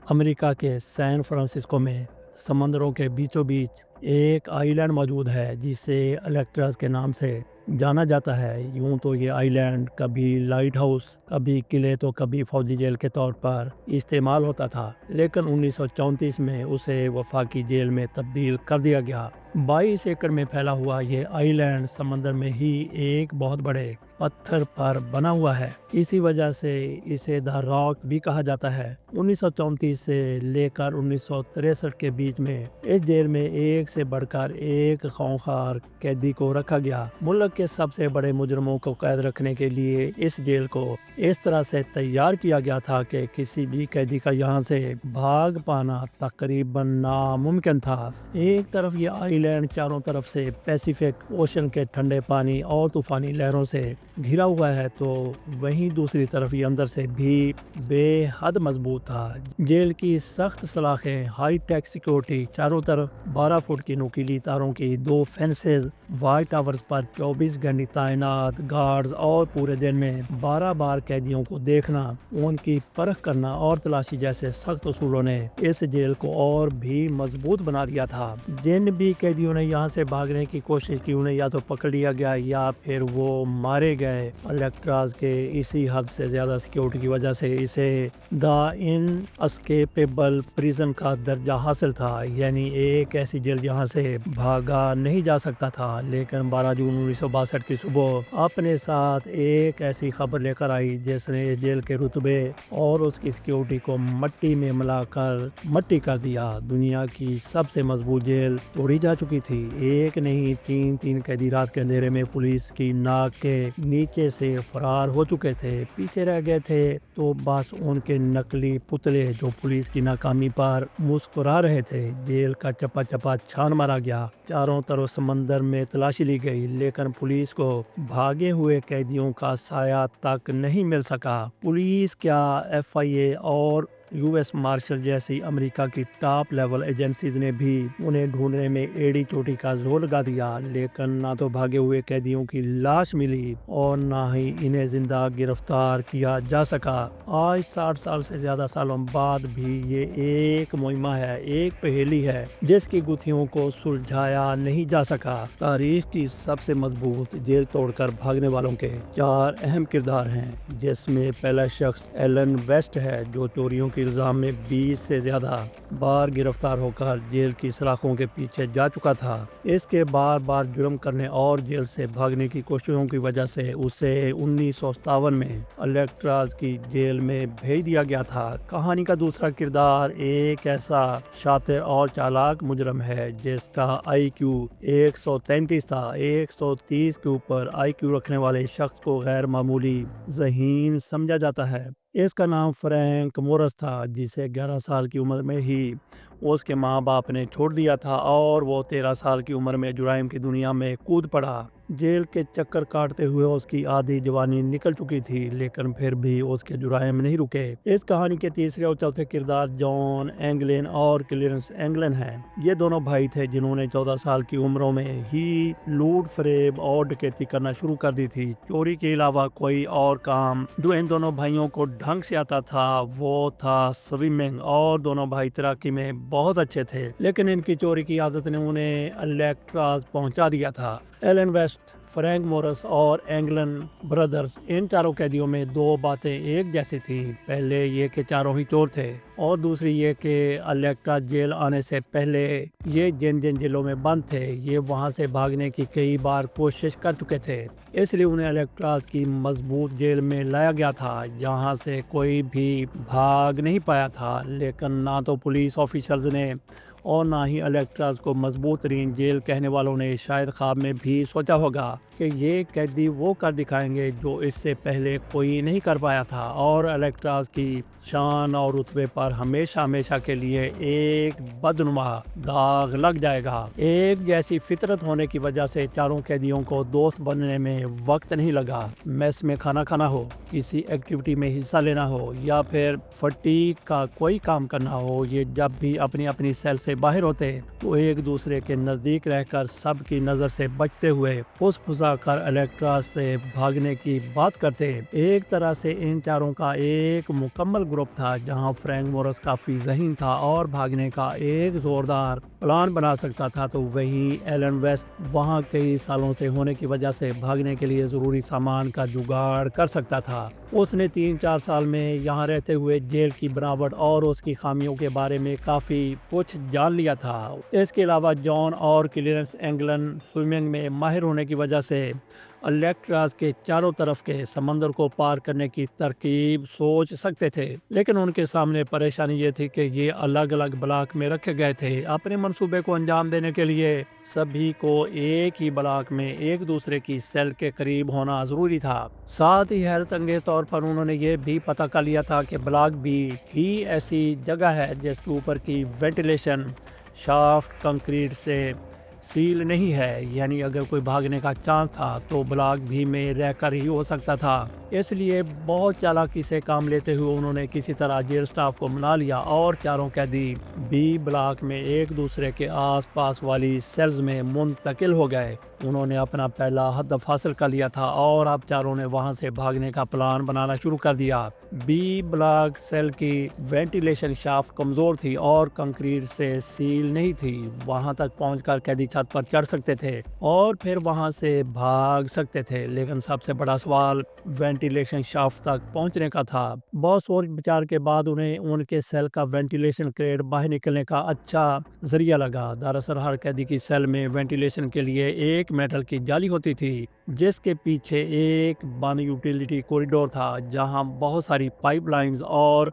امریکہ کے San Francisco میں سمندروں کے بیچوں بیچ ایک آئی لینڈ موجود ہے جسے الیکٹراز کے نام سے جانا جاتا ہے۔ یوں تو یہ آئی لینڈ کبھی لائٹ ہاؤس، کبھی قلعے تو کبھی فوجی جیل کے طور پر استعمال ہوتا تھا، لیکن 1934 میں اسے وفاقی جیل میں تبدیل کر دیا گیا۔ 22 ایکڑ میں پھیلا ہوا یہ آئی لینڈ سمندر میں ہی ایک بہت بڑے پتھر پر بنا ہوا ہے، اسی وجہ سے اسے دا راک بھی کہا جاتا ہے۔ 1934 سے لے کر 1963 کے بیچ میں اس جیل میں ایک سے بڑھ کر ایک خونخوار قیدی کو رکھا گیا۔ ملک کے سب سے بڑے مجرموں کو قید رکھنے کے لیے اس جیل کو اس طرح سے تیار کیا گیا تھا کہ کسی بھی قیدی کا یہاں سے بھاگ پانا تقریباً ناممکن تھا۔ ایک طرف یہ آئی لینڈ چاروں طرف سے پیسیفک اوشن کے ٹھنڈے پانی اور طوفانی لہروں سے گھرا ہوا ہے، تو وہیں دوسری طرف یہ اندر سے بھی بے حد مضبوط تھا۔ جیل کی سخت سلاخیں، ہائی ٹیک سیکیورٹی، چاروں طرف 12 فٹ کی نوکیلی تاروں کی 2 فینسز، وائٹ ٹاورز پر 24 گھنٹے تعینات گارڈز اور پورے دن میں 12 بار قیدیوں کو دیکھنا، ان کی پرکھ کرنا اور تلاشی جیسے سخت اصولوں نے اس جیل کو اور بھی مضبوط بنا دیا تھا۔ جن بھی قیدیوں نے یہاں سے بھاگنے کی کوشش کی انہیں یا تو پکڑ لیا گیا یا پھر وہ مارے گئے۔ الیکٹراز کے اسی حد سے زیادہ سیکیورٹی کی وجہ سے اسے دا ان اسکیپیبل پریزن کا درجہ حاصل تھا، یعنی ایک ایسی جیل جہاں سے بھاگا نہیں جا سکتا تھا۔ لیکن 12 جون 1962 کی صبح اپنے ساتھ ایک ایسی خبر لے کر آئی جس نے اس جیل کے رتبے اور اس کی سیکیورٹی کو مٹی میں ملا کر مٹی کر دیا۔ دنیا کی سب سے مضبوط جیل توڑی جا چکی تھی۔ ایک نہیں تین قیدی رات کے اندھیرے میں پولیس کی ناک کے نیچے سے فرار ہو چکے تھے۔ پیچھے رہ گئے تھے تو بس ان کے نقلی پتلے جو پولیس کی ناکامی پر مسکرا رہے تھے۔ جیل کا چپا چپا چھان مارا گیا، چاروں طرف سمندر میں تلاشی لی گئی، لیکن پولیس کو بھاگے ہوئے قیدیوں کا سایہ تک نہیں مل سکا۔ پولیس کیا ایف آئی اے اور یو ایس مارشل جیسی امریکہ کی ٹاپ لیول ایجنسیز نے بھی انہیں ڈھونڈنے میں ایڑی چوٹی کا زور لگا دیا، لیکن نہ تو بھاگے ہوئے قیدیوں کی لاش ملی اور نہ ہی انہیں زندہ گرفتار کیا جا سکا۔ آج 60 سال سے زیادہ سالوں بعد بھی یہ ایک معمہ ہے، ایک پہیلی ہے جس کی گتھیوں کو سلجھایا نہیں جا سکا۔ تاریخ کی سب سے مضبوط جیل توڑ کر بھاگنے والوں کے 4 اہم کردار ہیں، جس میں پہلا شخص ایلن ویسٹ ہے جو چوریوں کے الزام میں 20 سے زیادہ بار گرفتار ہو کر جیل کی سلاخوں کے پیچھے جا چکا تھا۔ اس کے بار بار جرم کرنے اور جیل سے بھاگنے کی کوششوں کی وجہ سے اسے 1957 میں الیکٹراز کی جیل میں بھیج دیا گیا تھا۔ کہانی کا دوسرا کردار ایک ایسا شاطر اور چالاک مجرم ہے جس کا آئی کیو 133 تھا۔ 130 کے اوپر آئی کیو رکھنے والے شخص کو غیر معمولی ذہین سمجھا جاتا ہے۔ اس کا نام فرینک مورس تھا، جسے 11 سال کی عمر میں ہی اس کے ماں باپ نے چھوڑ دیا تھا اور وہ 13 سال کی عمر میں جرائم کی دنیا میں کود پڑا۔ جیل کے چکر کاٹتے ہوئے اس کی آدھی جوانی نکل چکی تھی، لیکن پھر بھی اس کے جرائم نہیں رکے۔ اس کہانی کے تیسرے اور چوتھے کردار جان اینگلن اور کلیرنس اینگلن ہیں۔ یہ دونوں بھائی تھے جنہوں نے 14 سال کی عمروں میں ہی لوٹ فریب اور ڈکیتی کرنا شروع کر دی تھی۔ چوری کے علاوہ کوئی اور کام جو ان دونوں بھائیوں کو ڈھنگ سے آتا تھا وہ تھا سوئمنگ، اور دونوں بھائی تیراکی میں بہت اچھے تھے، لیکن ان کی چوری کی عادت نے انہیں الیکٹراز پہنچا دیا تھا۔ ایلن ویسٹ، فرینک مورس اور اینگلن برادرز، ان چاروں قیدیوں میں 2 باتیں ایک جیسی تھیں۔ پہلے یہ کہ چاروں ہی چور تھے، اور دوسری یہ کہ الیکٹرا جیل آنے سے پہلے یہ جن جیلوں میں بند تھے یہ وہاں سے بھاگنے کی کئی بار کوشش کر چکے تھے، اس لیے انہیں الیکٹراز کی مضبوط جیل میں لایا گیا تھا جہاں سے کوئی بھی بھاگ نہیں پایا تھا۔ لیکن نہ تو پولیس آفیسرز نے اور نہ ہی الیکٹراز کو مضبوط ترین جیل کہنے والوں نے شاید خواب میں بھی سوچا ہوگا کہ یہ قیدی وہ کر دکھائیں گے جو اس سے پہلے کوئی نہیں کر پایا تھا، اور الیکٹراز کی شان اور رتبے پر ہمیشہ ہمیشہ کے لیے ایک بدنما داغ لگ جائے گا۔ ایک جیسی فطرت ہونے کی وجہ سے چاروں قیدیوں کو دوست بننے میں وقت نہیں لگا۔ میس میں کھانا کھانا ہو، کسی ایکٹیویٹی میں حصہ لینا ہو یا پھر فٹیگ کا کوئی کام کرنا ہو، یہ جب بھی اپنی اپنی سیل سے سے باہر ہوتے تو ایک دوسرے کے نزدیک رہ کر سب کی نظر سے بچتے ہوئے پھس پھسا کر الیکٹراز سے بھاگنے کی بات کرتے۔ ایک طرح سے ان چاروں کا ایک مکمل گروپ تھا، جہاں فرینک مورس کافی ذہین تھا اور بھاگنے کا ایک زوردار پلان بنا سکتا تھا، تو وہی ایلن ویسٹ وہاں کئی سالوں سے ہونے کی وجہ سے بھاگنے کے لیے ضروری سامان کا جگاڑ کر سکتا تھا۔ اس نے 3-4 سال میں یہاں رہتے ہوئے جیل کی بناوٹ اور اس کی خامیوں کے بارے میں کافی کچھ جان لیا تھا۔ اس کے علاوہ جان اور کلیرنس انگلن سوئمنگ میں ماہر ہونے کی وجہ سے الیکٹراز کے چاروں طرف کے سمندر کو پار کرنے کی ترکیب سوچ سکتے تھے، لیکن ان کے سامنے پریشانی یہ تھی کہ یہ الگ الگ بلاک میں رکھے گئے تھے۔ اپنے منصوبے کو انجام دینے کے لیے سبھی کو ایک ہی بلاک میں ایک دوسرے کی سیل کے قریب ہونا ضروری تھا۔ ساتھ ہی حیرت انگیز طور پر انہوں نے یہ بھی پتہ کر لیا تھا کہ بلاک بھی ہی ایسی جگہ ہے جس کے اوپر کی وینٹیلیشن شافٹ کنکریٹ سے سیل نہیں ہے، یعنی اگر کوئی بھاگنے کا چانس تھا تو بلاک بھی میں رہ کر ہی ہو سکتا تھا۔ اس لیے بہت چالاکی سے کام لیتے ہوئے انہوں نے کسی طرح جیل سٹاف کو منا لیا اور چاروں قیدی بی بلاک میں ایک دوسرے کے آس پاس والی سیلز میں منتقل ہو گئے۔ انہوں نے اپنا پہلا ہدف حاصل کر لیا تھا اور اب چاروں نے وہاں سے بھاگنے کا پلان بنانا شروع کر دیا۔ بی بلاک سیل کی وینٹیلیشن شافٹ کمزور تھی اور کنکریٹ سے سیل نہیں تھی۔ وہاں تک پہنچ کر قیدی چھت پر چڑھ سکتے تھے اور پھر وہاں سے بھاگ سکتے تھے، لیکن سب سے بڑا سوال وینٹیلیشن شافٹ تک پہنچنے کا تھا۔ بہت سوچ بچار کے بعد انہیں ان کے سیل کا وینٹیلیشن کریٹ باہر نکلنے کا اچھا ذریعہ لگا۔ دراصل ہر قیدی کی سیل میں وینٹیلیشن کے لیے ایک میٹل کی جالی ہوتی تھی، جس کے پیچھے ایک بند یوٹیلیٹی کوریڈور تھا جہاں بہت ساری پائپ لائنز اور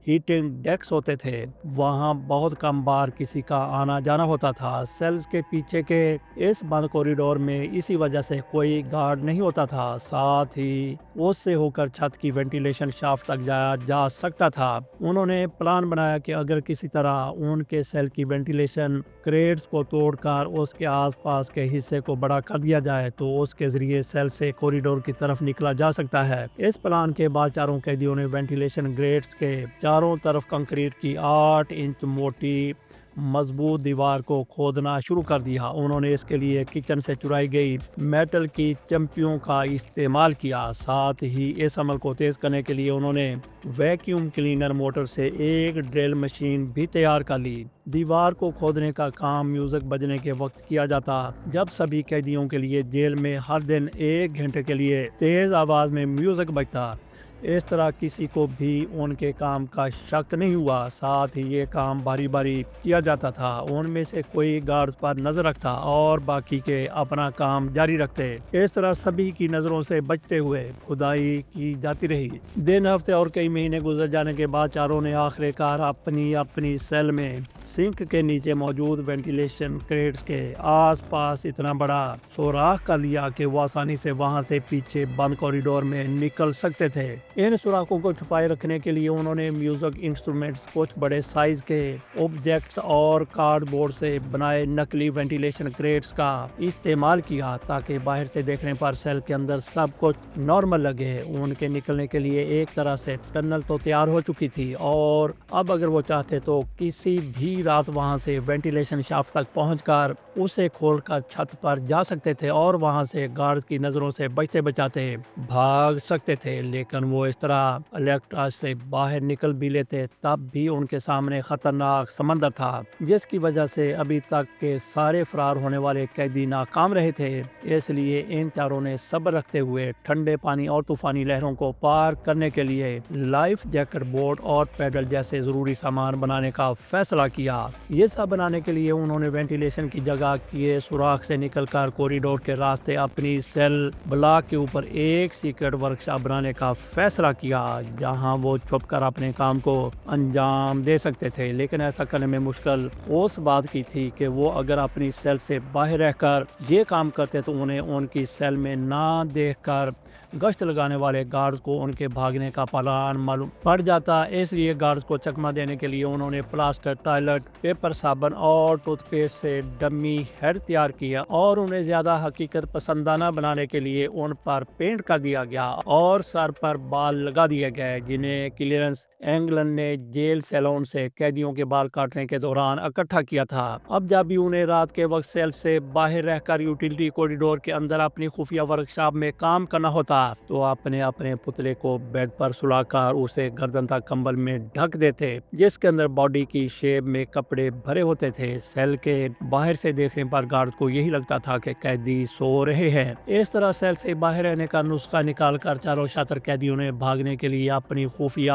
ہیٹنگ ڈیکس ہوتے تھے۔ وہاں بہت کم بار کسی کا آنا جانا ہوتا تھا۔ سیلز کے پیچھے کے اس بند کوریڈور میں اسی وجہ سے کوئی گارڈ نہیں ہوتا تھا، ساتھ ہی اس سے ہو کر چھت کی وینٹیلیشن شافٹ تک جایا جا سکتا تھا۔ انہوں نے پلان بنایا کہ اگر کسی طرح ان کے سیل کی وینٹیلیشن کریٹس کو توڑ کر اس کے آس پاس کے حصے کو بڑا کر دیا جائے تو اس کے ذریعے سیل سے کوریڈور کی طرف نکلا جا سکتا ہے۔ اس پلان کے بعد چاروں قیدیوں نے وینٹیلیشن گریٹس کے چاروں طرف کنکریٹ کی 8 انچ موٹی مضبوط دیوار کو کھودنا شروع کر دیا۔ انہوں نے اس کے لیے کچن سے چرائی گئی میٹل کی چمچیوں کا استعمال کیا۔ ساتھ ہی اس عمل کو تیز کرنے کے لیے انہوں نے ویکیوم کلینر موٹر سے ایک ڈرل مشین بھی تیار کر لی۔ دیوار کو کھودنے کا کام میوزک بجنے کے وقت کیا جاتا، جب سبھی قیدیوں کے لیے جیل میں ہر دن 1 گھنٹے کے لیے تیز آواز میں میوزک بجتا۔ اس طرح کسی کو بھی ان کے کام کا شک نہیں ہوا۔ ساتھ ہی یہ کام باری باری کیا جاتا تھا، ان میں سے کوئی گارڈز پر نظر رکھتا اور باقی کے اپنا کام جاری رکھتے۔ اس طرح سبھی کی نظروں سے بچتے ہوئے کھدائی کی جاتی رہی۔ دن، ہفتے اور کئی مہینے گزر جانے کے بعد چاروں نے آخر کار اپنی اپنی سیل میں سنک کے نیچے موجود وینٹیلیشن کریٹس کے آس پاس اتنا بڑا سوراخ کر لیا کہ وہ آسانی سے وہاں سے پیچھے بند کوریڈور میں نکل سکتے تھے۔ ان سوراخوں کو چھپائے رکھنے کے لیے انہوں نے میوزک انسٹرومنٹس، کچھ بڑے سائز کے آبجیکٹس اور کارڈ بورڈ سے بنائے نقلی وینٹیلیشن کریٹس کا استعمال کیا تاکہ باہر سے دیکھنے پر سیل کے اندر سب کچھ نارمل لگے۔ ان کے نکلنے کے لیے ایک طرح سے ٹنل تو تیار ہو چکی تھی اور اب اگر وہ چاہتے تو کسی بھی رات وہاں سے وینٹیلیشن شافٹ تک پہنچ کر اسے کھول کر چھت پر جا سکتے تھے اور وہاں سے گارڈز کی نظروں سے بچتے بچاتے بھاگ سکتے تھے، لیکن وہ اس طرح الیکٹراز سے باہر نکل بھی لیتے تب بھی ان کے سامنے خطرناک سمندر تھا، جس کی وجہ سے ابھی تک کے سارے فرار ہونے والے قیدی ناکام رہے تھے۔ اس لیے ان چاروں نے صبر رکھتے ہوئے ٹھنڈے پانی اور طوفانی لہروں کو پار کرنے کے لیے لائف جیکٹ، بوٹ اور پیڈل جیسے ضروری سامان بنانے کا فیصلہ کیا۔ یہ سب بنانے کے لیے انہوں نے وینٹیلیشن کی جگہ کیے سوراخ سے نکل کر کوریڈور کے راستے اپنی سیل بلاک کے اوپر ایک سیکرٹ ورکشاپ بنانے کا فیصلہ کیا، جہاں وہ چھپ کر اپنے کام کو انجام دے سکتے تھے۔ لیکن ایسا کرنے میں مشکل اس بات کی تھی کہ وہ اگر اپنی سیل سے باہر رہ کر یہ کام کرتے تو انہیں ان کی سیل میں نہ دیکھ کر گشت لگانے والے گارڈز کو ان کے بھاگنے کا پلان معلوم پڑ جاتا۔ اس لیے گارڈز کو چکمہ دینے کے لیے انہوں نے پلاسٹر، ٹائلٹ پیپر، صابن اور ٹوتھ پیسٹ سے ڈمی ہیڈ تیار کیا اور انہیں زیادہ حقیقت پسندانہ بنانے کے لیے ان پر پینٹ کر دیا گیا اور سر پر بال لگا دیے گئے، جنہیں کلیرنس انگلینڈ نے جیل سیلون سے قیدیوں کے بال کاٹنے کے دوران اکٹھا کیا تھا۔ اب جب بھی انہیں رات کے وقت سیل سے باہر رہ کر یوٹیلیٹی کوریڈور کے اندر اپنی خفیہ ورکشاپ میں کام کرنا ہوتا تو اپنے پتلے کو بیڈ پر سلا کر اسے گردن تک کمبل میں ڈھک دیتے، جس کے اندر باڈی کی شیپ میں کپڑے بھرے ہوتے تھے۔ سیل کے باہر سے دیکھنے پر گارڈ کو یہی لگتا تھا کہ قیدی سو رہے ہیں۔ اس طرح سیل سے باہر رہنے کا نسخہ نکال کر چاروں شاطر قیدیوں نے بھاگنے کے لیے اپنی خفیہ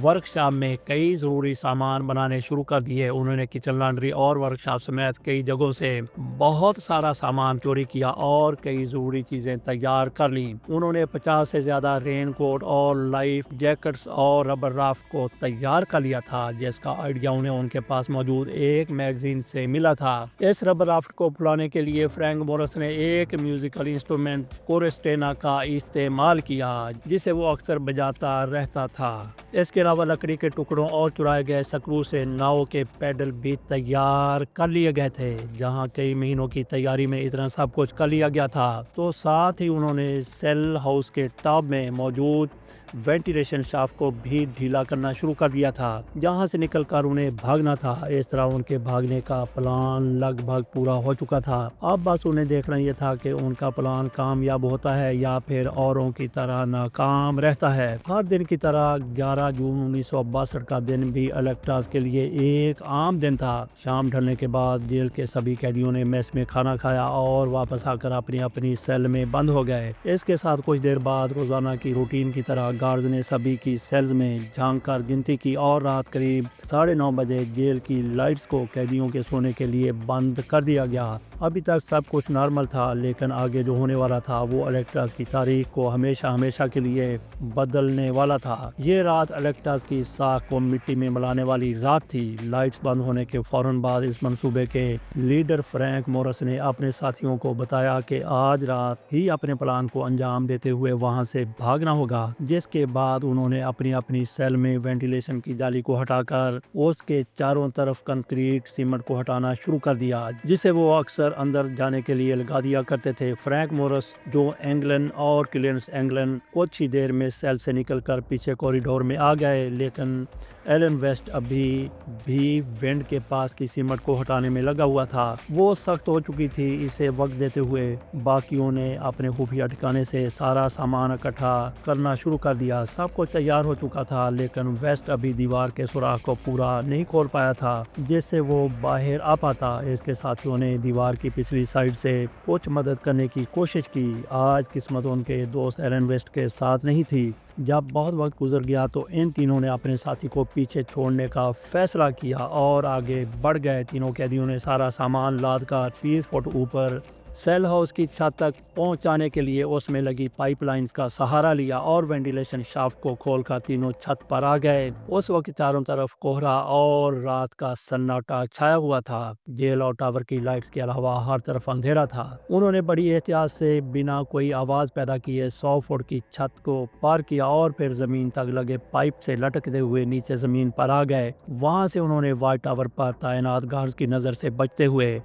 ورکشاپ میں کئی ضروری سامان بنانے شروع کر دیے۔ انہوں نے کچن، لانڈری اور ورکشاپ سمیت کئی جگہوں سے بہت سارا سامان چوری کیا اور کئی ضروری چیزیں تیار کر لیں۔ انہوں نے 50 سے زیادہ رین کوٹ اور لائف جیکٹس اور ربر رافٹ کو تیار کر لیا تھا، جس کا آئیڈیا انہیں ان کے پاس موجود ایک میگزین سے ملا تھا۔ اس ربر رافٹ کو پھلانے کے لیے فرینک مورس نے ایک میوزیکل انسٹرومنٹ کورسٹینا کا استعمال کیا، جسے وہ اکثر بجاتا رہتا تھا۔ اس کے علاوہ لکڑی کے ٹکڑوں اور چرائے گئے سکرو سے ناؤ کے پیڈل بھی تیار کر لیے گئے تھے۔ جہاں کئی مہینوں کی تیاری میں اتنا سب کچھ کر لیا گیا تھا تو ساتھ ہی انہوں نے سیل ہاؤس کے ٹاپ میں موجود وینٹیلیشن شافٹ کو بھی ڈھیلا کرنا شروع کر دیا تھا، جہاں سے نکل کر انہیں بھاگنا تھا۔ اس طرح ان کے بھاگنے کا پلان لگ بھگ پورا ہو چکا تھا۔ اب بس انہیں دیکھنا یہ تھا کہ ان کا پلان کامیاب ہوتا ہے یا پھر اوروں کی طرح ناکام رہتا ہے۔ ہر دن کی طرح 11 جون 1962 کا دن بھی الیکٹراز کے لیے ایک عام دن تھا۔ شام ڈھلنے کے بعد جیل کے سبھی قیدیوں نے میس میں کھانا کھایا اور واپس آ کر اپنی سیل میں بند ہو گئے۔ اس کے ساتھ کچھ دیر بعد روزانہ کی روٹین کی طرح گارڈز نے سبھی کی سیلز میں جھانک کر گنتی کی اور رات قریب 9:30 بجے جیل کی لائٹس کو قیدیوں کے سونے کے لیے بند کر دیا گیا۔ ابھی تک سب کچھ نارمل تھا، لیکن آگے جو ہونے والا تھا وہ الیکٹراز کی تاریخ کو ہمیشہ کے لیے بدلنے والا تھا۔ یہ رات الیکٹراز کی ساکھ کو مٹی میں ملانے والی رات تھی۔ لائٹس بند ہونے کے فوراً بعد اس منصوبے کے لیڈر فرینک مورس نے اپنے ساتھیوں کو بتایا کہ آج رات ہی اپنے پلان کو انجام دیتے ہوئے وہاں سے بھاگنا ہوگا، جس کے بعد انہوں نے اپنی سیل میں وینٹیلیشن کی جالی کو ہٹا کر اس کے چاروں طرف کنکریٹ سیمنٹ کو ہٹانا شروع کر دیا، جسے وہ اکثر اندر جانے کے لیے لگا دیا کرتے تھے۔ فرینک مورس، جو انگلینڈ اور کلینس انگلینڈ کچھ ہی دیر میں سیل سے نکل کر پیچھے کوریڈور میں آ گئے، لیکن ایلن ویسٹ ابھی بھی وینڈ کے پاس کی سیمنٹ کو ہٹانے میں لگا ہوا تھا۔ وہ سخت ہو چکی تھی۔ اسے وقت دیتے ہوئے باقیوں نے اپنے خفیہ ٹھکانے سے سارا سامان اکٹھا کرنا شروع کر دیا۔ سب کچھ تیار ہو چکا تھا، لیکن ویسٹ ابھی دیوار کے سوراخ کو پورا نہیں کھول پایا تھا جس سے وہ باہر آ پاتا۔ اس کے ساتھیوں نے دیوار کی پچھلی سائڈ سے کچھ مدد کرنے کی کوشش کی۔ آج قسمت ان کے دوست ایلن ویسٹ کے ساتھ نہیں تھی۔ جب بہت وقت گزر گیا تو ان تینوں نے اپنے ساتھی کو پیچھے چھوڑنے کا فیصلہ کیا اور آگے بڑھ گئے۔ تینوں قیدیوں نے سارا سامان لاد کر 30 فٹ اوپر سیل ہاؤس کی چھت تک پہنچانے کے لیے اس میں لگی پائپ لائنز کا سہارا لیا اور وینٹیلیشن شافٹ کو کھول کر تینوں چھت پر آ گئے۔ اس وقت چاروں طرف کوہرا اور رات کا سناٹا چھایا ہوا تھا۔ جیل اور ٹاور کی لائٹس کے علاوہ ہر طرف اندھیرا تھا۔ انہوں نے بڑی احتیاط سے بنا کوئی آواز پیدا کیے 100 فٹ کی چھت کو پار کیا اور پھر زمین تک لگے پائپ سے لٹکتے ہوئے نیچے زمین پر آ گئے۔ وہاں سے انہوں نے وائٹ ٹاور پر تعینات گارڈز کی نظر سے بچتے ہوئے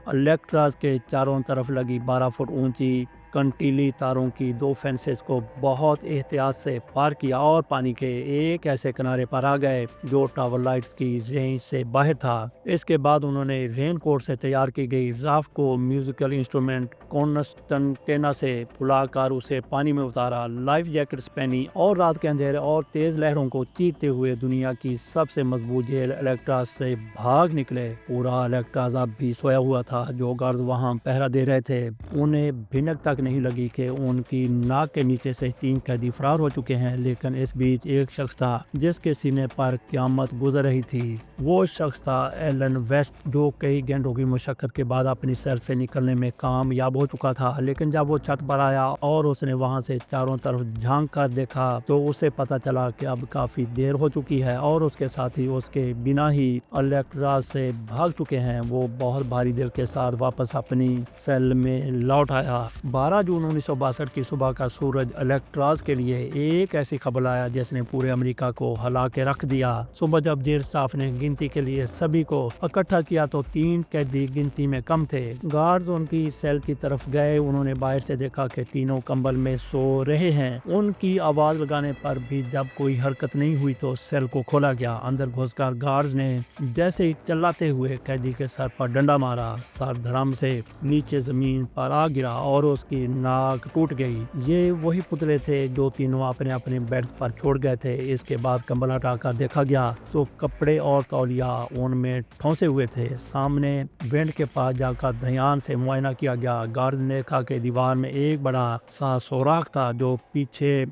الیکٹراز کے چاروں طرف لگی 12 فٹ اونچی کنٹیلی تاروں کی 2 فینسز کو بہت احتیاط سے پار کیا اور پانی کے ایک ایسے کنارے پر آ گئے جو ٹاور لائٹس کی رینج سے باہر تھا۔ اس کے بعد انہوں نے رین کوٹ سے تیار کی گئی رافٹ کو میوزیکل انسٹرومنٹ کونسٹنٹینا سے پھلا کر اسے پانی میں اتارا، لائف جیکٹس پہنی اور رات کے اندھیرے اور تیز لہروں کو چیرتے ہوئے دنیا کی سب سے مضبوط جیل الیکٹراز سے بھاگ نکلے۔ پورا الیکٹراز اب بھی سویا ہوا تھا۔ جو گارڈز وہاں پہرا دے رہے تھے انہیں بھنک تک نہیں لگی کہ ان کی ناک کے نیچے سے 3 قیدی فرار ہو چکے ہیں، لیکن اس بیچ ایک شخص تھا جس کے سینے پر قیامت گزر رہی تھی۔ وہ شخص تھا ایلن ویسٹ، جو کئی گھنٹوں کی مشقت کے بعد اپنی سیل سے نکلنے میں کامیاب ہو چکا تھا، لیکن جب وہ چھت پر آیا اور اس نے وہاں سے چاروں طرف جھانک کر دیکھا تو اسے پتا چلا کہ اب کافی دیر ہو چکی ہے اور اس کے ساتھی اس کے بنا ہی الیکٹراز سے بھاگ چکے ہیں۔ وہ بہت بھاری دل کے ساتھ واپس اپنی سیل میں لوٹ آیا۔ 12 جون 1962 کی صبح کا سورج الیکٹراز کے لیے ایک ایسی خبر آیا جس نے پورے امریکہ کو ہلا کے رکھ دیا۔ صبح جب دیر صاف نے گنتی کے لیے سبھی کو اکٹھا کیا تو 3 قیدی گنتی میں کم تھے۔ گارڈز ان کی سیل کی طرف گئے، انہوں نے باہر سے دیکھا کہ تینوں کمبل میں سو رہے ہیں۔ ان کی آواز لگانے پر بھی جب کوئی حرکت نہیں ہوئی تو سیل کو کھولا گیا۔ اندر گھس کر گارڈز نے جیسے ہی چلاتے ہوئے قیدی کے سر پر ڈنڈا مارا، سر دھڑام سے نیچے زمین پر آ گرا اور اس کی ناک ٹوٹ گئی۔ یہ وہی پتلے تھے جو تینوں اپنے اپنے بیڈز پر چھوڑ گئے تھے۔ اس کے بعد کمبل ہٹا کر دیکھا گیا تو کپڑے اور تولیہ ان میں ٹھونسے ہوئے تھے۔ سامنے وینٹ کے پاس جا کر دھیان سے معائنہ کیا گیا۔ گارڈ نے دیکھا کہ دیوار میں ایک بڑا سا سوراخ تھا جو پیچھے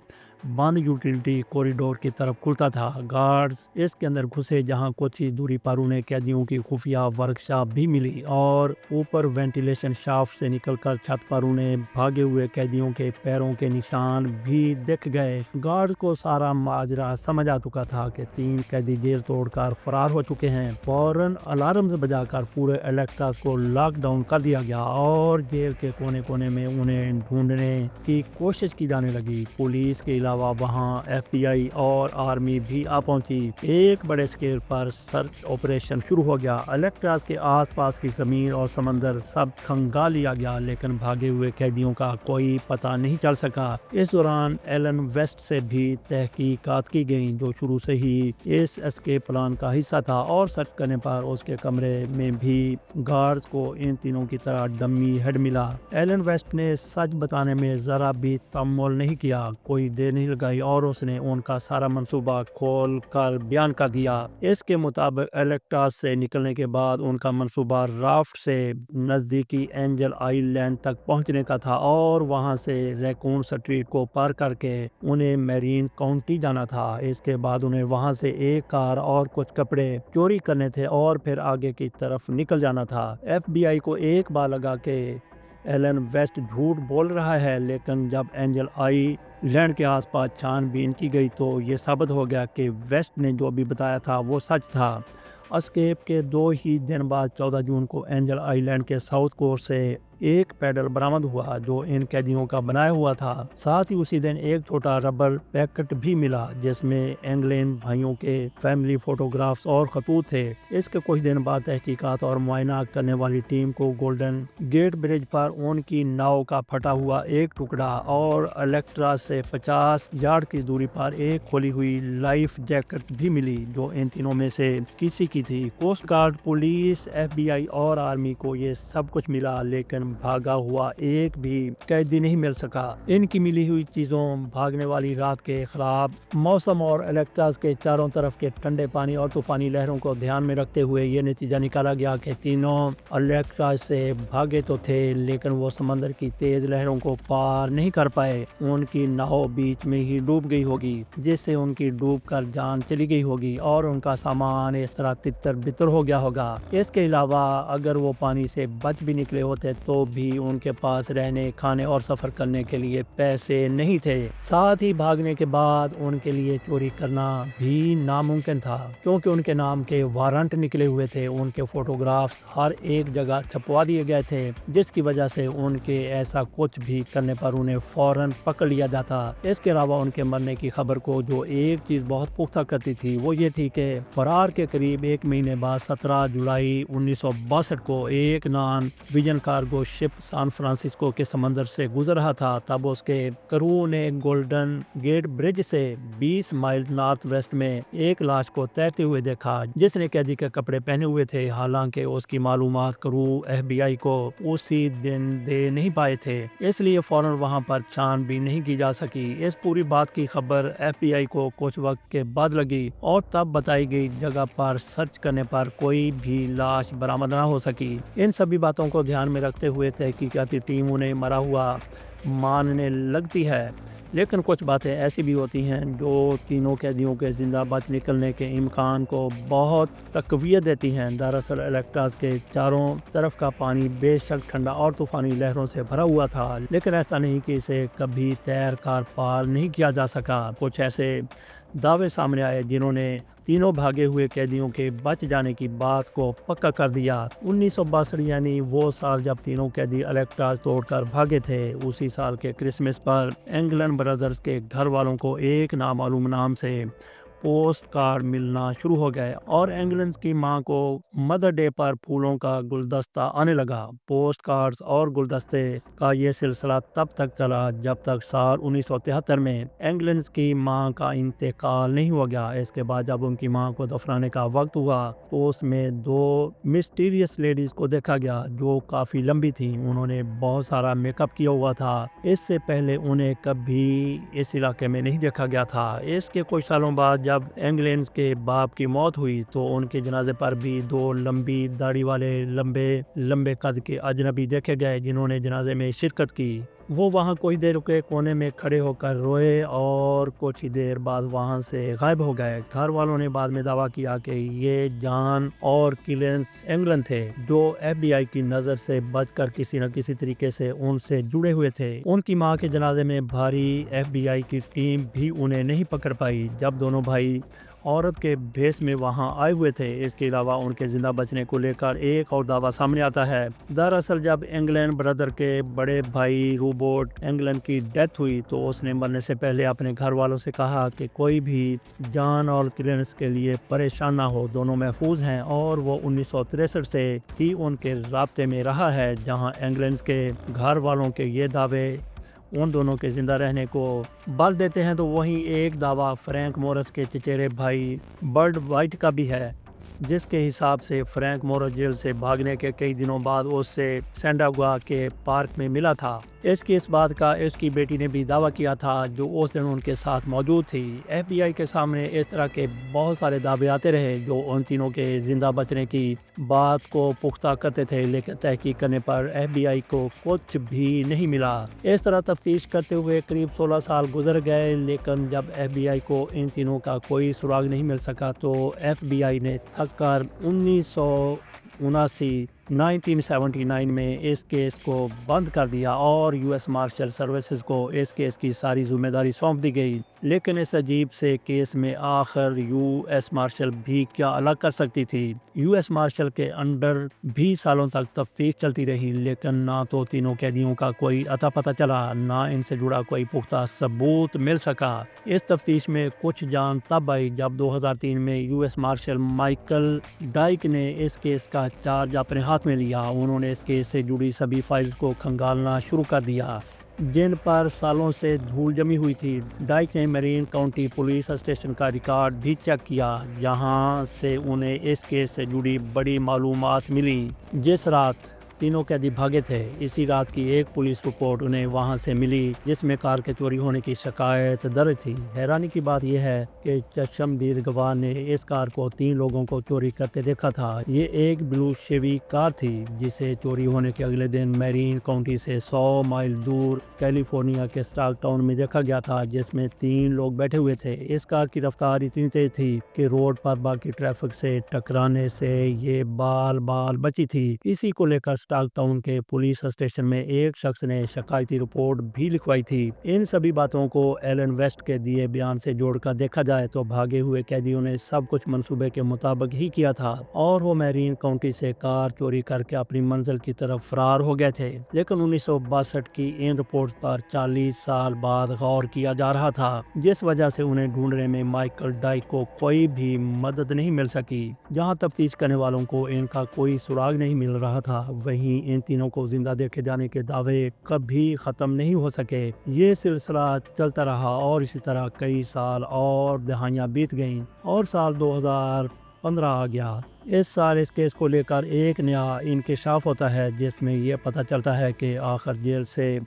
بند یوٹیلیٹی کوریڈور کی طرف کھلتا تھا۔ گارڈز اس کے اندر گھسے جہاں کچھ ہی دوری پر انہیں قیدیوں کی خفیہ ورکشاپ بھی ملی اور اوپر وینٹیلیشن شافٹ سے نکل کر چھت پر انہیں بھاگے ہوئے قیدیوں کے پیروں کے نشان بھی دکھ گئے۔ گارڈز کو سارا ماجرا سمجھ آ چکا تھا کہ 3 قیدی جیل توڑ کر فرار ہو چکے ہیں۔ فوراً الارمز بجا کر پورے الیکٹراز کو لاک ڈاؤن کر دیا گیا اور جیل کے کونے کونے میں انہیں ڈھونڈنے کی کوشش کی جانے لگی۔ پولیس کے علاوہ وہاں ایف بی آئی اور آرمی بھی آ پہنچی۔ ایک بڑے اسکیل پر سرچ آپریشن شروع ہو گیا۔ الیکٹراز کے آس پاس کی زمین اور سمندر سب کھنگا لیا گیا لیکن بھاگے ہوئے قیدیوں کا کوئی پتہ نہیں چل سکا۔ اس دوران ایلن ویسٹ سے بھی تحقیقات کی گئیں جو شروع سے ہی اس اسکیپ پلان کا حصہ تھا اور سرچ کرنے پر اس کے کمرے میں بھی گارڈز کو ان تینوں کی طرح ڈمی ہیڈ ملا۔ ایلن ویسٹ نے سچ بتانے میں ذرا بھی تمل نہیں کیا، کوئی دیر نہیں لگائی اور اس نے ان کا سارا منصوبہ کھول کر بیان کر دیا۔ اس کے مطابق الیکٹراز سے نکلنے کے بعد ان کا منصوبہ رافٹ سے نزدیکی اینجل آئی لینڈ تک پہنچنے کا تھا اور وہاں سے ریکون سٹریٹ کو پار کر کے انہیں میرین کاؤنٹی جانا تھا۔ اس کے بعد انہیں وہاں سے ایک کار اور کچھ کپڑے چوری کرنے تھے اور پھر آگے کی طرف نکل جانا تھا۔ ایف بی آئی کو ایک بار لگا کہ ایلن ویسٹ جھوٹ بول رہا ہے، لیکن جب اینجل آئی لینڈ کے آس پاس چھان بین کی گئی تو یہ ثابت ہو گیا کہ ویسٹ نے جو بھی بتایا تھا وہ سچ تھا۔ اسکیپ کے 2 ہی دن بعد 14 جون کو اینجل آئی لینڈ کے ساؤتھ کور سے ایک پیڈل برآمد ہوا جو ان قیدیوں کا بنایا ہوا تھا۔ ساتھ ہی اسی دن ایک چھوٹا ربر پیکٹ بھی ملا جس میں انگلین بھائیوں کے فیملی فوٹوگرافز اور خطوط تھے۔ اس کے کچھ دن بعد تحقیقات اور معائنہ کرنے والی ٹیم کو گولڈن گیٹ برج پر ان کی ناؤ کا پھٹا ہوا ایک ٹکڑا اور الیکٹراز سے 50 یارڈ کی دوری پر ایک کھولی ہوئی لائف جیکٹ بھی ملی جو ان تینوں میں سے کسی کی تھی۔ Coast guard, police, F B I اور آرمی کو یہ سب کچھ ملا لیکن بھاگا ہوا ایک بھی قیدی نہیں مل سکا۔ ان کی ملی ہوئی چیزوں، بھاگنے والی رات کے خراب موسم اور الیکٹراز کے چاروں طرف کے ٹھنڈے پانی اور طوفانی لہروں کو دھیان میں رکھتے ہوئے یہ نتیجہ نکالا گیا کہ تینوں الیکٹراز سے بھاگے تو تھے لیکن وہ سمندر کی تیز لہروں کو پار نہیں کر پائے۔ ان کی ناؤ بیچ میں ہی ڈوب گئی ہوگی جس سے ان کی ڈوب کر جان چلی گئی ہوگی اور ان کا سامان اس طرح تتر بتر ہو گیا ہوگا۔ اس کے علاوہ اگر وہ پانی سے بچ بھی نکلے ہوتے تو بھی ان کے پاس رہنے، کھانے اور سفر کرنے کے لیے پیسے نہیں تھے۔ ساتھ ہی بھاگنے کے بعد ان کے لیے چوری کرنا بھی ناممکن تھا کیونکہ ان کے نام کے وارنٹ نکلے ہوئے تھے۔ ان کے فوٹوگرافز ہر ایک جگہ چھپوا دیے گئے تھے جس کی وجہ سے ان کے ایسا کچھ بھی کرنے پر انہیں فوراً پکڑ لیا جاتا۔ اس کے علاوہ ان کے مرنے کی خبر کو جو ایک چیز بہت پختہ کرتی تھی وہ یہ تھی کہ فرار کے قریب 1 مہینے بعد 17 جولائی 1962 کو ایک نان ویژن کارگو شپ سان فرانسسکو کے سمندر سے گزر رہا تھا۔ تب اس کے کرو نے گولڈن گیٹ برج سے 20 مائل نارتھ ویسٹ میں ایک لاش کو تیرتے ہوئے دیکھا جس نے قیدی کے کپڑے پہنے ہوئے تھے۔ حالانکہ اس کی معلومات کرو ایف بی آئی کو اسی دن دے نہیں پائے تھے، اس لیے فوراً وہاں پر چھان بھی نہیں کی جا سکی۔ اس پوری بات کی خبر ایف بی آئی کو کچھ وقت کے بعد لگی اور تب بتائی گئی جگہ پر سرچ کرنے پر کوئی بھی لاش برآمد نہ ہو سکی۔ ان سبھی باتوں کو دھیان میں رکھتے ہوئے تحقیقاتی ٹیم انہیں مرا ہوا ماننے لگتی ہے، لیکن کچھ باتیں ایسی بھی ہوتی ہیں جو تینوں قیدیوں کے زندہ بچ نکلنے کے امکان کو بہت تقویت دیتی ہیں۔ دراصل الیکٹراز کے چاروں طرف کا پانی بے شک ٹھنڈا اور طوفانی لہروں سے بھرا ہوا تھا، لیکن ایسا نہیں کہ اسے کبھی تیر کر پار نہیں کیا جا سکا۔ کچھ ایسے دعوے سامنے آئے جنہوں نے تینوں بھاگے ہوئے قیدیوں کے بچ جانے کی بات کو پکا کر دیا۔ 1962 یعنی وہ سال جب تینوں قیدی الیکٹراز توڑ کر بھاگے تھے، اسی سال کے کرسمس پر انگلن برادرز کے گھر والوں کو ایک نامعلوم نام سے پوسٹ کارڈ ملنا شروع ہو گئے اور انگلینڈ کی ماں کو مدر ڈے پر پھولوں کا گلدستہ آنے لگا۔ پوسٹ کارڈز اور گلدستے کا یہ سلسلہ تب تک چلا جب تک سال 1973 میں انگلینڈ کی ماں کا انتقال نہیں ہو گیا۔ اس کے بعد جب ان کی ماں کو دفنانے کا وقت ہوا تو اس میں دو مسٹیریس لیڈیز کو دیکھا گیا جو کافی لمبی تھیں۔ انہوں نے بہت سارا میک اپ کیا ہوا تھا، اس سے پہلے انہیں کبھی اس علاقے میں نہیں دیکھا گیا تھا۔ اس کے کچھ سالوں بعد جب انگلینڈ کے باپ کی موت ہوئی تو ان کے جنازے پر بھی دو لمبی داڑھی والے لمبے قد کے اجنبی دیکھے گئے جنہوں نے جنازے میں شرکت کی۔ وہ وہاں کچھ دیر رکے، کونے میں کھڑے ہو کر روئے اور کچھ ہی دیر بعد وہاں سے غائب ہو گئے۔ گھر والوں نے بعد میں دعویٰ کیا کہ یہ جان اور کلینس انگلینڈ تھے جو FBI کی نظر سے بچ کر کسی نہ کسی طریقے سے ان سے جڑے ہوئے تھے۔ ان کی ماں کے جنازے میں بھاری FBI کی ٹیم بھی انہیں نہیں پکڑ پائی جب دونوں بھائی عورت کے بھیس میں وہاں آئے ہوئے تھے۔ اس کے علاوہ ان کے زندہ بچنے کو لے کر ایک اور دعویٰ سامنے آتا ہے۔ دراصل جب انگلینڈ برادر کے بڑے بھائی روبرٹ انگلینڈ کی ڈیتھ ہوئی تو اس نے مرنے سے پہلے اپنے گھر والوں سے کہا کہ کوئی بھی جان اور کلینس کے لیے پریشان نہ ہو، دونوں محفوظ ہیں، اور وہ 1963 سے ہی ان کے رابطے میں رہا ہے۔ جہاں انگلینڈ کے گھر والوں کے یہ دعوے ان دونوں کے زندہ رہنے کو بل دیتے ہیں تو وہیں ایک دعویٰ فرینک مورس کے چچیرے بھائی برڈ وائٹ کا بھی ہے، جس کے حساب سے فرینک مورس جیل سے بھاگنے کے کئی دنوں بعد اس سے سینڈاگوا کے پارک میں ملا تھا۔ اس بات کا اس کی بیٹی نے بھی دعویٰ کیا تھا جو اس دن ان کے ساتھ موجود تھی۔ FBI کے سامنے اس طرح کے بہت سارے دعوے آتے رہے جو ان تینوں کے زندہ بچنے کی بات کو پختہ کرتے تھے، لیکن تحقیق کرنے پر FBI کو کچھ بھی نہیں ملا۔ اس طرح تفتیش کرتے ہوئے قریب 16 سال گزر گئے، لیکن جب FBI کو ان تینوں کا کوئی سراغ نہیں مل سکا تو FBI نے تھک کر 1979 میں اس کیس کو بند کر دیا اور US مارشل سروسز کو اس کیس کی ساری ذمہ داری سونپ دی گئی۔ لیکن اس عجیب سے کیس میں آخر US مارشل بھی کیا الگ کر سکتی تھی؟ US مارشل کے انڈر بھی سالوں تک تفتیش چلتی رہی، لیکن نہ تو تینوں قیدیوں کا کوئی اتا پتہ چلا، نہ ان سے جڑا کوئی پختہ ثبوت مل سکا۔ اس تفتیش میں کچھ جان تب آئی جب 2003 میں US مارشل مائیکل ڈائک نے اس کیس کا چارج اپنے ہاتھ میں لیا۔ انہوں نے اس کیس سے جڑی سبھی فائلز کو کھنگالنا شروع کر دیا جن پر سالوں سے دھول جمی ہوئی تھی۔ ڈائک نے میرین کاؤنٹی پولیس اسٹیشن کا ریکارڈ بھی چیک کیا، جہاں سے انہیں اس کیس سے جڑی بڑی معلومات ملیں۔ جس رات تینوں قیدی بھاگے تھے، اسی رات کی ایک پولیس رپورٹ انہیں وہاں سے ملی جس میں کار کے چوری ہونے کی شکایت درج تھی۔ حیرانی کی بات یہ ہے کہ چشمدید گواہ نے اس کار کو 3 لوگوں کو چوری کرتے دیکھا تھا۔ یہ ایک بلو شیوی کار تھی جسے چوری ہونے کے اگلے دن میرین کاؤنٹی سے 100 مائل دور کیلیفورنیا کے اسٹاک ٹاؤن میں دیکھا گیا تھا، جس میں 3 لوگ بیٹھے ہوئے تھے۔ اس کار کی رفتار اتنی تیز تھی کہ روڈ پر باقی ٹریفک سے ٹکرانے سے یہ بال بچی تھی۔ اسی کو لے کر اسٹاک ٹاؤن کے پولیس اسٹیشن میں ایک شخص نے شکایتی رپورٹ بھی لکھوائی تھی۔ ان سبھی باتوں کو ایلن ویسٹ کے دیے بیان سے جوڑ کر دیکھا جائے تو بھاگے ہوئے قیدیوں نے سب کچھ منصوبے کے مطابق ہی کیا تھا اور وہ میرین کاؤنٹی سے کار چوری کر کے اپنی منزل کی طرف فرار ہو گئے تھے۔ لیکن 1962 کی ان رپورٹس پر 40 سال بعد غور کیا جا رہا تھا، جس وجہ سے انہیں ڈھونڈنے میں مائیکل ڈائک کو کوئی بھی مدد نہیں مل سکی۔ جہاں تفتیش کرنے والوں کو ان کا کوئی سراغ نہیں مل رہا تھا، وہیں ان تینوں کو زندہ دیکھے جانے کے دعوے کبھی ختم نہیں ہو سکے۔ یہ سلسلہ چلتا رہا اور اسی طرح کئی سال اور دہائیاں بیت گئیں اور سال 2015 آ گیا۔ اس سال اس کیس کو لے کر ایک نیا انکشاف ہوتا ہے جس میں یہ پتہ چلتا ہے کہ آخر جیل سے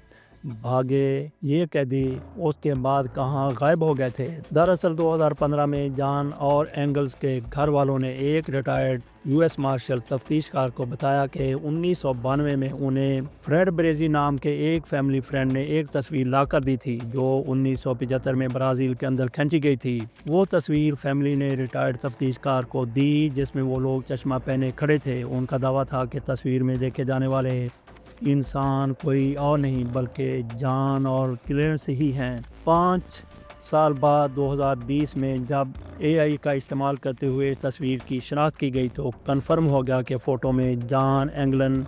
بھاگے یہ قیدی اس کے بعد کہاں غائب ہو گئے تھے۔ دراصل 2015 میں جان اور اینگلز کے گھر والوں نے ایک ریٹائرڈ US مارشل تفتیش کار کو بتایا کہ 1992 میں انہیں فریڈ بریزی نام کے ایک فیملی فرینڈ نے ایک تصویر لا کر دی تھی جو 1975 میں برازیل کے اندر کھینچی گئی تھی۔ وہ تصویر فیملی نے ریٹائرڈ تفتیش کار کو دی جس میں وہ لوگ چشمہ پہنے کھڑے تھے۔ ان کا دعویٰ تھا کہ تصویر میں دیکھے جانے والے انسان کوئی اور نہیں بلکہ جان اور کلینس ہی ہیں۔ 5 سال بعد 2020 میں جب AI کا استعمال کرتے ہوئے اس تصویر کی شناخت کی گئی تو کنفرم ہو گیا کہ فوٹو میں جان اینگلن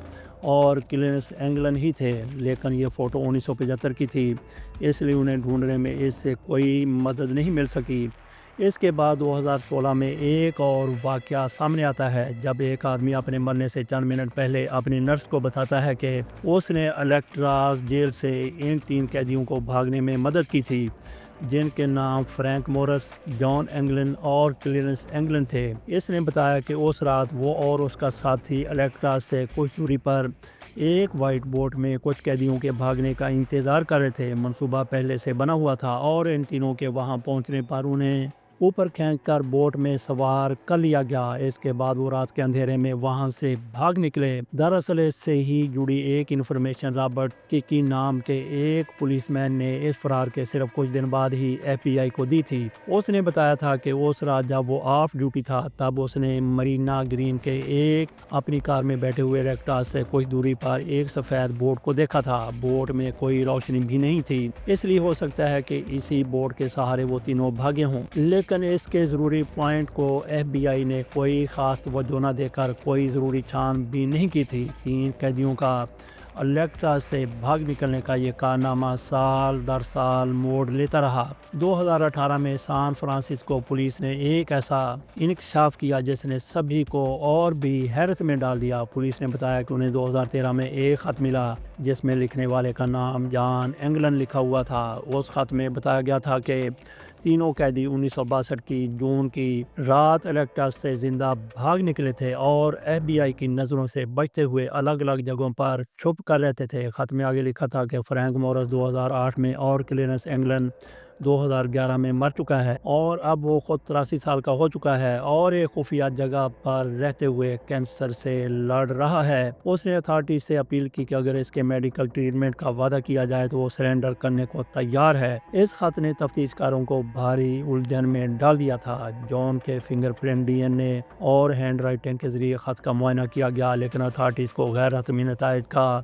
اور کلینس اینگلن ہی تھے، لیکن یہ فوٹو 1975 کی تھی، اس لیے انہیں ڈھونڈنے میں اس سے کوئی مدد نہیں مل سکی۔ اس کے بعد 2016 میں ایک اور واقعہ سامنے آتا ہے جب ایک آدمی اپنے مرنے سے چند منٹ پہلے اپنی نرس کو بتاتا ہے کہ اس نے الیکٹراز جیل سے ان 3 قیدیوں کو بھاگنے میں مدد کی تھی، جن کے نام فرینک مورس، جان اینگلن اور کلینس اینگلن تھے۔ اس نے بتایا کہ اس رات وہ اور اس کا ساتھی الیکٹراز سے کچھ دوری پر ایک وائٹ بوٹ میں کچھ قیدیوں کے بھاگنے کا انتظار کر رہے تھے۔ منصوبہ پہلے سے بنا ہوا تھا اور ان تینوں کے وہاں پہنچنے پر انہیں اوپر کھینچ کر بوٹ میں سوار کر لیا گیا۔ اس کے بعد وہ رات کے اندھیرے میں وہاں سے بھاگ نکلے۔ دراصل اس سے ہی جڑی ایک انفارمیشن رابرٹ کیکی نام کے ایک پولیس مین نے اس فرار کے صرف کچھ دن بعد ہی FBI کو دی تھی۔ اس نے بتایا تھا کہ اس رات جب وہ آف ڈیوٹی تھا تب اس نے مرینا گرین کے ایک اپنی کار میں بیٹھے ہوئے الیکٹراز سے کچھ دوری پر ایک سفید بوٹ کو دیکھا تھا۔ بوٹ میں کوئی روشنی بھی نہیں تھی، اس لیے ہو سکتا ہے کہ اسی بوٹ کے سہارے وہ تینوں بھاگے ہوں، لیکن اس کے ضروری پوائنٹ کو FBI نے کوئی خاص توجہ نہ دے کر کوئی ضروری چھان بھی نہیں کی تھی۔ 3 قیدیوں کا الیکٹراز سے بھاگ نکلنے کا یہ کارنامہ سال در سال موڑ لیتا رہا۔ 2018 میں سان فرانسسکو پولیس نے ایک ایسا انکشاف کیا جس نے سبھی کو اور بھی حیرت میں ڈال دیا۔ پولیس نے بتایا کہ انہیں 2013 میں ایک خط ملا جس میں لکھنے والے کا نام جان اینگلن لکھا ہوا تھا۔ اس خط میں بتایا گیا تھا کہ تینوں قیدی 1962 کی جون کی رات الیکٹراز سے زندہ بھاگ نکلے تھے اور FBI کی نظروں سے بچتے ہوئے الگ الگ جگہوں پر چھپ کر رہتے تھے۔ خط میں آگے لکھا تھا کہ فرینک مورس 2008 میں اور کلینس اینگلن 2011 میں مر چکا ہے اور اب وہ خود 83 سال کا ہو چکا ہے اور ایک خفیہ جگہ پر رہتے ہوئے کینسر سے لڑ رہا ہے۔ اس نے اتھارٹی سے اپیل کی کہ اگر اس کے میڈیکل ٹریٹمنٹ کا وعدہ کیا جائے تو وہ سرنڈر کرنے کو تیار ہے۔ اس خط نے تفتیش کاروں کو بھاری الجھن میں ڈال دیا تھا۔ جان کے فنگر پرنٹ DNA اور ہینڈ رائٹنگ کے ذریعے خط کا معائنہ کیا گیا، لیکن اتھارٹیز کو غیر حتمی نتائج کا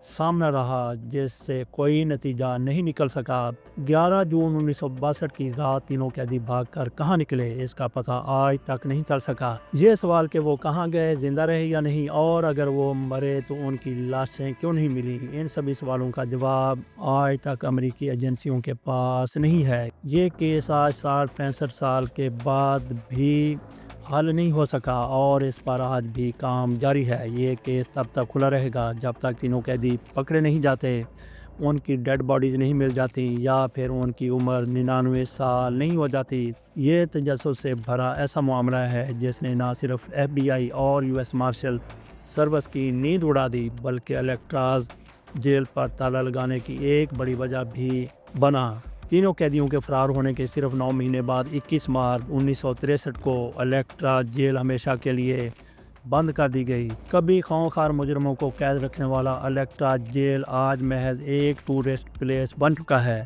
سامنا رہا جس سے کوئی نتیجہ نہیں نکل سکا۔ 11 جون 1962 کی رات تینوں قیدی بھاگ کر کہاں نکلے، اس کا پتہ آج تک نہیں چل سکا۔ یہ سوال کہ وہ کہاں گئے، زندہ رہے یا نہیں، اور اگر وہ مرے تو ان کی لاشیں کیوں نہیں ملی، ان سبھی سوالوں کا جواب آج تک امریکی ایجنسیوں کے پاس نہیں ہے۔ یہ کیس آج 65 سال کے بعد بھی حل نہیں ہو سکا اور اس پر آج بھی کام جاری ہے۔ یہ کیس تب تک کھلا رہے گا جب تک تینوں قیدی پکڑے نہیں جاتے، ان کی ڈیڈ باڈیز نہیں مل جاتی یا پھر ان کی عمر 99 سال نہیں ہو جاتی۔ یہ تجسس سے بھرا ایسا معاملہ ہے جس نے نہ صرف FBI اور US مارشل سروس کی نیند اڑا دی بلکہ الیکٹراز جیل پر تالا لگانے کی ایک بڑی وجہ بھی بنا۔ تینوں قیدیوں کے فرار ہونے کے صرف 9 مہینے بعد 21 مارچ 1963 کو الیکٹراز جیل ہمیشہ کے لیے بند کر دی گئی۔ کبھی خونخوار مجرموں کو قید رکھنے والا الیکٹراز جیل آج محض ایک ٹورسٹ پلیس بن چکا ہے۔